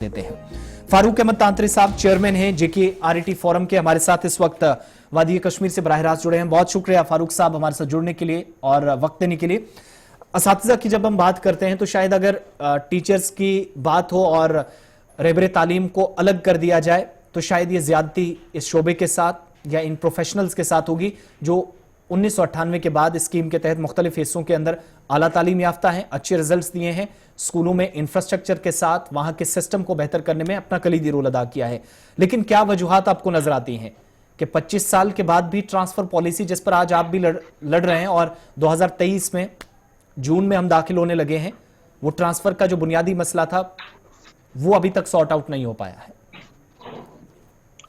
देते हैं। फारूक अहमद तांतरे साहब चेयरमैन हैं जेके आरईटी फोरम के, हमारे साथ इस वक्त वादी कश्मीर से बराह रास्त जुड़े हैं। बहुत शुक्रिया फारूक साहब हमारे साथ जुड़ने के लिए और वक्त देने के लिए। असातिज़ा की जब हम बात करते हैं तो शायद अगर टीचर्स की बात हो और रहबर तालीम को अलग कर दिया जाए तो शायद ये ज्यादती इस शोबे के साथ या इन प्रोफेशनल्स के साथ होगी जो 1998 के बाद स्कीम के तहत मुख्तलिफ हिस्सों के अंदर आला तालीम याफ्ता हैं, अच्छे रिजल्ट्स दिए हैं, स्कूलों में इंफ्रास्ट्रक्चर के साथ वहां के सिस्टम को बेहतर करने में अपना कलीदी रोल अदा किया है। लेकिन क्या वजूहात आपको नजर आती हैं कि 25 साल के बाद भी ट्रांसफर पॉलिसी जिस पर आज आप भी लड़ रहे हैं और 2023 में जून में हम दाखिल होने लगे हैं, वो ट्रांसफर का जो बुनियादी मसला था वो अभी तक सॉर्ट आउट नहीं हो पाया है?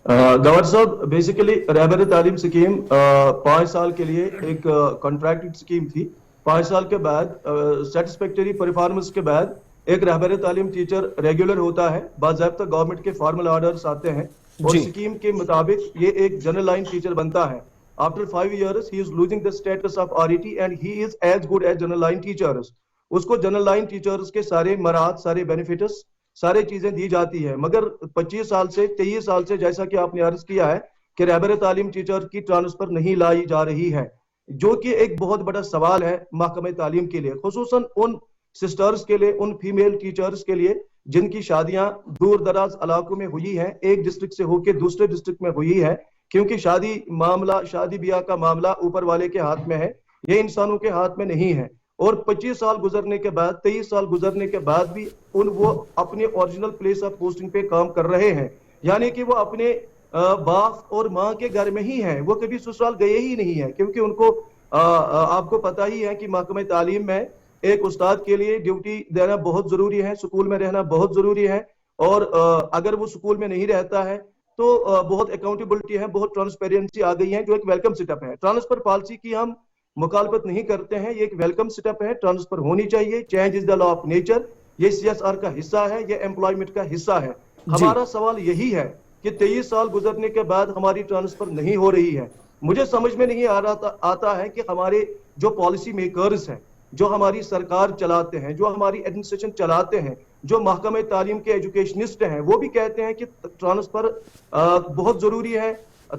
गवर्नर साहब, बेसिकली रहबर तालीम स्कीम 5 साल के लिए एक कॉन्ट्रैक्टेड स्कीम थी। 5 साल के बाद सेटिस्फैक्टरी परफॉर्मेंस के बाद एक रहबर तालीम टीचर रेगुलर होता है, बाज़ाब्ता गवर्नमेंट के फॉर्मल ऑर्डर्स आते हैं और स्कीम के मुताबिक ये एक जनरल लाइन टीचर बनता है। After 5 years he is losing the status of RET and he is as good as general line teachers. उसको जनरल लाइन टीचर्स के सारे मराहत, सारे बेनिफिट्स, सारी चीजें दी जाती है। मगर 25 साल से 23 साल से जैसा कि आपने अर्ज किया है कि रहबर तालीम टीचर की ट्रांसफर नहीं लाई जा रही है, जो कि एक बहुत बड़ा सवाल है महकमे तालीम के लिए, खुसूसन उन सिस्टर्स के लिए, उन फीमेल टीचर्स के लिए जिनकी शादियां दूर दराज इलाकों में हुई हैं, एक डिस्ट्रिक्ट से होकर दूसरे डिस्ट्रिक्ट में हुई है। क्योंकि शादी ब्याह का मामला ऊपर वाले के हाथ में है, ये इंसानों के हाथ में नहीं है। और 25 साल गुजरने के बाद, 23 साल गुजरने के बाद भी वो अपने ओरिजिनल प्लेस ऑफ पोस्टिंग पे काम कर रहे हैं, यानी कि वो अपने बाप और माँ के घर में ही हैं, वो कभी ससुराल गए ही नहीं है। क्योंकि उनको आपको पता ही है कि महकमे तालीम में एक उस्ताद के लिए ड्यूटी देना बहुत जरूरी है, स्कूल में रहना बहुत जरूरी है, और अगर वो स्कूल में नहीं रहता है तो बहुत अकाउंटेबिलिटी है, बहुत ट्रांसपेरेंसी आ गई है, जो एक वेलकम सेटअप है। ट्रांसफर पॉलिसी की हम मुखालफत नहीं करते हैं, ये एक वेलकम सेटअप है, ट्रांसफर होनी चाहिए। Change is the law of nature, ये CSR का हिस्सा है, ये एम्प्लॉयमेंट का हिस्सा है। हमारा सवाल यही है कि 23 साल गुजरने के बाद हमारी ट्रांसफर नहीं हो रही है। मुझे समझ में नहीं आता है कि हमारे जो पॉलिसी मेकर्स हैं, जो हमारी सरकार चलाते हैं, जो हमारी एडमिनिस्ट्रेशन चलाते हैं, जो महकमे तालीम के एजुकेशनिस्ट हैं, वो भी कहते हैं कि ट्रांसफर बहुत जरूरी है,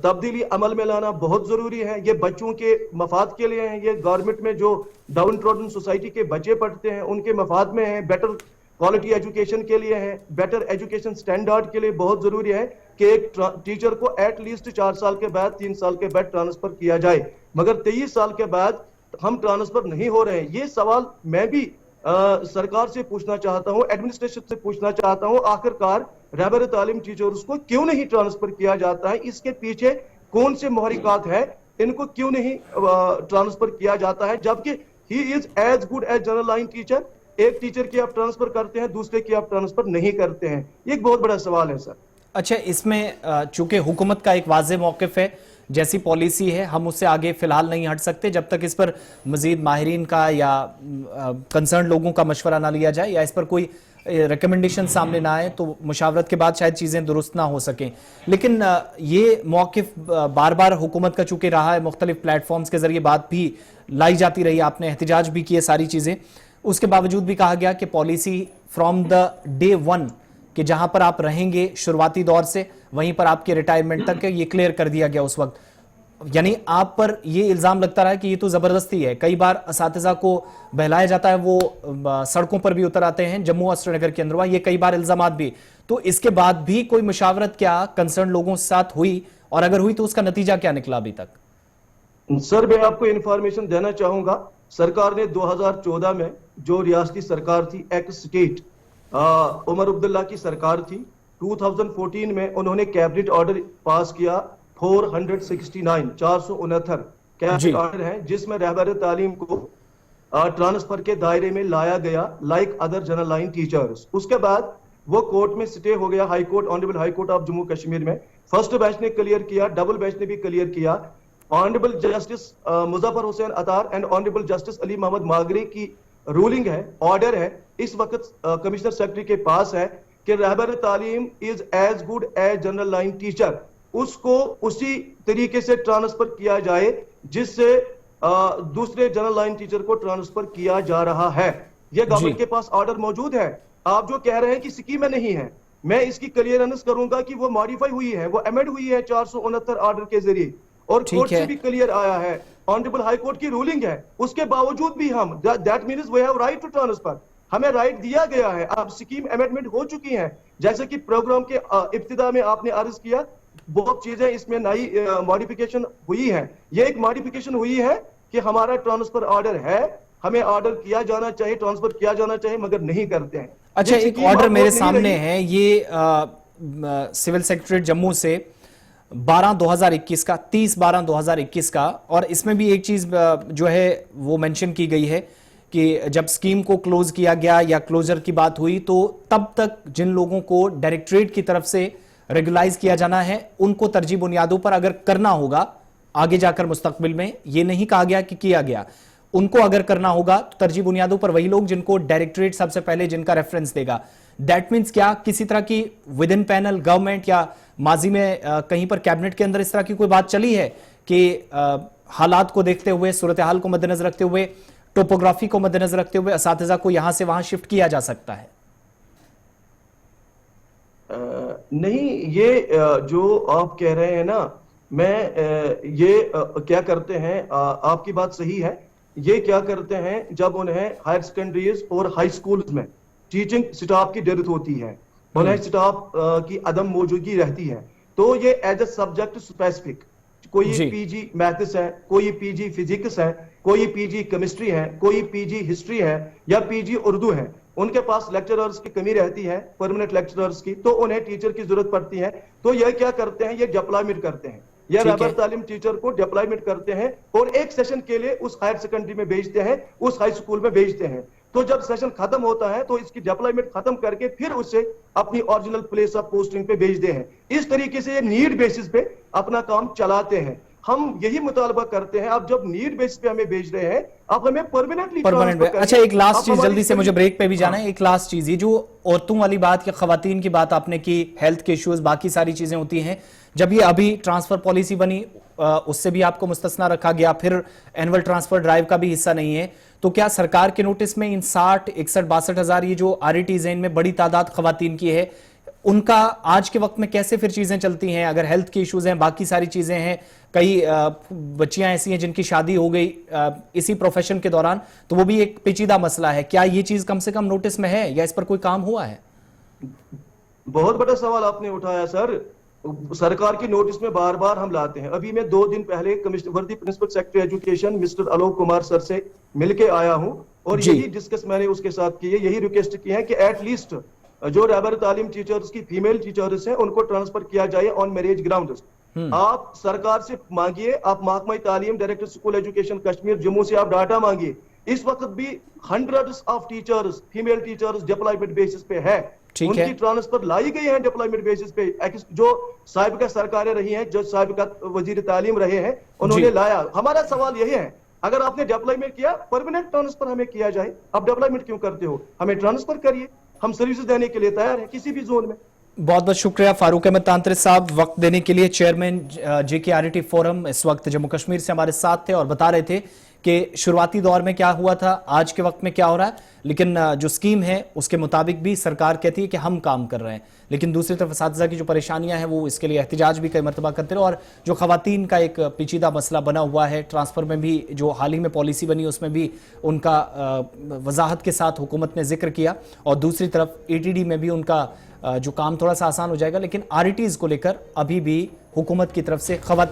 तब्दीली अमल में लाना बहुत जरूरी है, ये बच्चों के मफाद के लिए है, ये गवर्नमेंट में जो डाउन ट्रोडन सोसाइटी के बच्चे पढ़ते हैं उनके मफाद में है, बेटर क्वालिटी एजुकेशन के लिए है, बेटर एजुकेशन स्टैंडर्ड के लिए बहुत जरूरी है कि एक टीचर को एटलीस्ट 4 साल के बाद, 3 साल के बाद ट्रांसफर किया जाए। मगर 23 साल के बाद हम ट्रांसफर नहीं हो रहे हैं। ये सवाल मैं भी सरकार से पूछना चाहता हूं, एडमिनिस्ट्रेशन से पूछना चाहता हूं, आखिरकार रहबर तालीम टीचर्स को क्यों नहीं ट्रांसफर किया जाता है? इसके पीछे कौन से मुहरिकात है? इनको क्यों नहीं ट्रांसफर किया जाता है, जबकि he is as good as general line teacher? एक टीचर की आप ट्रांसफर करते हैं, दूसरे की आप ट्रांसफर नहीं करते हैं। ये एक बहुत बड़ा सवाल है सर। अच्छा, इसमें चूंकि हुकूमत का एक वाज़ेह मौक़िफ़ है, जैसी पॉलिसी है हम उससे आगे फिलहाल नहीं हट सकते जब तक इस पर मजीद माहिरीन का या कंसर्न लोगों का मशवरा ना लिया जाए या इस पर कोई रिकमेंडेशन सामने ना आए, तो मुशावरत के बाद शायद चीज़ें दुरुस्त ना हो सकें। लेकिन ये मौक़िफ़ बार बार हुकूमत का चूँकि रहा है, मुख्तलिफ प्लेटफॉर्म्स के ज़रिए बात भी लाई जाती रही, आपने एहतजाज भी किए, सारी चीज़ें, उसके बावजूद भी कहा गया कि पॉलिसी फ्रॉम द डे 1 कि जहां पर आप रहेंगे शुरुआती दौर से वहीं पर आपके रिटायरमेंट तक, ये क्लियर कर दिया गया उस वक्त। यानी आप पर ये इल्जाम लगता रहा कि ये तो जबरदस्ती है। कई बार असातिज़ा को बहलाया जाता है, वो सड़कों पर भी उतर आते हैं, जम्मू और श्रीनगर के अंदर, ये कई बार इल्जामात भी। तो इसके बाद भी कोई मुशावरत क्या कंसर्न लोगों के साथ हुई, और अगर हुई तो उसका नतीजा क्या निकला अभी तक? सर, मैं आपको इंफॉर्मेशन देना चाहूंगा। सरकार ने 2014 में, जो रियासती सरकार थी, एक्स स्टेट उमर अब्दुल्ला की सरकार थी, 2014 में उन्होंने कैबिनेट ऑर्डर पास किया 469 कैबिनेट ऑर्डर है, जिसमें रहबर तालीम को ट्रांसफर के दायरे में लाया गया like other general line teachers. उसके बाद वो कोर्ट में स्टे हो गया, high court, honourable high court of Jammu Kashmir में। फर्स्ट बेंच ने क्लियर किया, डबल बेंच ने भी क्लियर किया। Honourable justice Muzaffar Hussain Attar and honourable justice Ali Mohammad Magray की रूलिंग है, ऑर्डर है, इस वक्त कमिश्नर सेक्रेटरी के पास है कि रहबर तालीम is as good as general line teacher, उसको उसी तरीके से ट्रांसफर किया जाए जिससे दूसरे जनरल लाइन टीचर को ट्रांसफर किया जा रहा है। यह गवर्नमेंट के पास ऑर्डर मौजूद है। आप जो कह रहे हैं कि स्कीम में नहीं है, میں اس کی کلیئرنس کروں گا کہ وہ ماڈیفائی ہوئی ہے, وہ ایمنڈ ہوئی ہے 469 آرڈر کے ذریعے, اور کورٹ سے بھی کلیئر آیا ہے, آنریبل ہائی کورٹ کی رولنگ ہے. اس کے باوجود بھی ہم, that means we have right to transfer, ہمیں رائٹ دیا گیا ہے. اب سکیم امینڈمنٹ ہو چکی ہیں, جیسے کہ پروگرام کے ابتدا میں آپ نے عرض کیا, بہت چیزیں اس میں نئی ماڈیفیکیشن ہوئی ہیں. یہ ایک ماڈیفیکیشن ہوئی ہے کہ ہمارا ٹرانسفر آرڈر ہے, ہمیں آرڈر کیا جانا چاہیے, ٹرانسفر کیا جانا چاہیے, مگر نہیں کرتے ہیں. اچھا, ایک آرڈر میرے سامنے ہے, یہ سول سیکریٹریٹ جموں سے 12/2021 کا, 30/12/2021 کا, اور اس میں بھی ایک چیز جو ہے وہ منشن کی گئی ہے کہ جب سکیم کو کلوز کیا گیا یا کلوزر کی بات ہوئی تو تب تک جن لوگوں کو ڈائریکٹریٹ کی طرف سے ریگولائز کیا جانا ہے ان کو ترجیح بنیادوں پر اگر کرنا ہوگا آگے جا کر مستقبل میں, یہ نہیں کہا گیا کہ کیا گیا, ان کو اگر کرنا ہوگا تو ترجیح بنیادوں پر وہی لوگ جن کو ڈائریکٹریٹ سب سے پہلے جن کا ریفرنس دے گا. دیٹ مینس کیا کسی طرح کی ود ان پینل گورنمنٹ یا ماضی میں کہیں پر کیبنٹ کے اندر اس طرح کی کوئی بات چلی ہے کہ حالات کو دیکھتے ہوئے, صورتحال کو مد نظر رکھتے ہوئے, ٹوپوگرافی کو مد نظر رکھتے ہوئے اساتذہ کو یہاں سے وہاں شفٹ کیا جا سکتا ہے؟ نہیں, یہ جو آپ کہہ رہے ہیں نا, میں یہ کیا کرتے ہیں, آپ کی بات صحیح ہے, یہ کیا کرتے ہیں جب انہیں ہائر سیکنڈریز اور ہائی سکولز میں ٹیچنگ سٹاف کی ڈیتھ ہوتی ہے, انہیں سٹاف کی عدم موجودگی رہتی ہے, تو یہ ایز اے سبجیکٹ اسپیسیفک, کوئی پی جی میتھس ہے, کوئی پی جی فزکس ہے, کوئی پی جی کیمسٹری ہے, کوئی پی جی ہسٹری ہے یا پی جی اردو ہے, ان کے پاس لیکچررز کی کمی رہتی ہے, پرمنٹ لیکچررز کی, تو انہیں ٹیچر کی ضرورت پڑتی ہے. تو یہ کیا کرتے ہیں, یہ ڈپلائمنٹ کرتے ہیں, یہ رہبر تعلیم ٹیچر کو ڈپلائمنٹ کرتے ہیں اور ایک سیشن کے لیے اس ہائر سیکنڈری میں بھیجتے ہیں, اس ہائی اسکول میں بھیجتے ہیں. تو جب سیشن ختم ہوتا ہے تو اس کی ڈپلائمنٹ ختم کر کے پھر اسے اپنی اوریجنل پلیس آف پوسٹنگ پہ بھیجتے ہیں. اس طریقے سے یہ نیڈ بیسس پہ اپنا کام چلاتے ہیں. ہم یہی مطالبہ کرتے ہیں, اب جب نیڈ بیس پہ ہمیں بھیج رہے ہیں, اب ہمیں پرماننٹلی ٹرانسفر کریں. اچھا, ایک لاسٹ چیز, جلدی سے مجھے بریک پہ بھی جانا ہے, ایک لاسٹ چیز, یہ جو عورتوں والی بات یا خواتین کی بات آپ نے کی, ہیلتھ کے ایشوز, باقی ساری چیزیں ہوتی ہیں, جب یہ ابھی ٹرانسفر پالیسی بنی اس سے بھی آپ کو مستثنا رکھا گیا, پھر اینول ٹرانسفر ڈرائیو کا بھی حصہ نہیں ہے, تو کیا سرکار کے نوٹس میں ان 60, 61, 62 ہزار یہ جو آر ای ٹیز ہیں, ان میں بڑی تعداد خواتین کی ہے, ان کا آج کے وقت میں کیسے پھر چیزیں چلتی ہیں؟ اگر ہیلتھ کے ایشوز ہیں, باقی ساری چیزیں ہیں, کئی بچیاں ایسی ہیں جن کی شادی ہو گئی اسی پروفیشن کے دوران, تو وہ بھی ایک پیچیدہ مسئلہ ہے. کیا یہ چیز کم سے کم نوٹس میں ہے یا اس پر کوئی کام ہوا ہے؟ بہت بڑا سوال آپ نے اٹھایا سر. سرکار کی نوٹس میں بار بار ہم لاتے ہیں. ابھی میں 2 دن پہلے وردی principal secretary education mister Alok Kumar sir سے مل کے آیا ہوں, اور یہی ڈسکس میں نے اس کے ساتھ کی ہے, یہی ریکویسٹ کی ہے کہ ایٹ لیسٹ جو رہبر تعلیم ٹیچرز کی فیمیل ٹیچرز ہیں ان کو ٹرانسفر کیا جائے آن میرج گراؤنڈز. آپ سرکار سے مانگیے, آپ محکمہ تعلیم director school education Kashmir Jammu سے آپ ڈاٹا مانگیے. اس وقت بھی hundreds of teachers, female teachers deployment basis پہ ہے, ان کی ٹرانسفر لائی گئی ہیں ڈپلائمنٹ بیسس پہ. جو سابقہ سرکاریں رہی ہیں, جو سابقہ وزیر تعلیم رہے ہیں, انہوں نے لایا. ہمارا سوال یہی ہے, اگر آپ نے ڈپلائمنٹ کیا, پرماننٹ ٹرانسفر ہمیں کیا جائے. آپ ڈپلائمنٹ کیوں کرتے ہو؟ ہمیں ٹرانسفر کریے, ہم سروسز دینے کے لیے تیار ہیں کسی بھی زون میں. بہت بہت شکریہ فاروق احمد تانترے صاحب وقت دینے کے لیے. چیئرمین جے کے آر ای ٹی فورم اس وقت جموں کشمیر سے ہمارے ساتھ تھے اور بتا رہے تھے کہ شروعاتی دور میں کیا ہوا تھا, آج کے وقت میں کیا ہو رہا ہے, لیکن جو سکیم ہے اس کے مطابق بھی سرکار کہتی ہے کہ ہم کام کر رہے ہیں, لیکن دوسری طرف اساتذہ کی جو پریشانیاں ہیں وہ اس کے لیے احتجاج بھی کئی مرتبہ کرتے رہے. اور جو خواتین کا ایک پیچیدہ مسئلہ بنا ہوا ہے, ٹرانسفر میں بھی جو حال ہی میں پالیسی بنی اس میں بھی ان کا وضاحت کے ساتھ حکومت نے ذکر کیا, اور دوسری طرف ای ٹی ڈی میں بھی ان کا جو کام تھوڑا سا آسان ہو جائے گا, لیکن آر ای ٹیز کو لے کر ابھی بھی حکومت کی طرف سے خواتین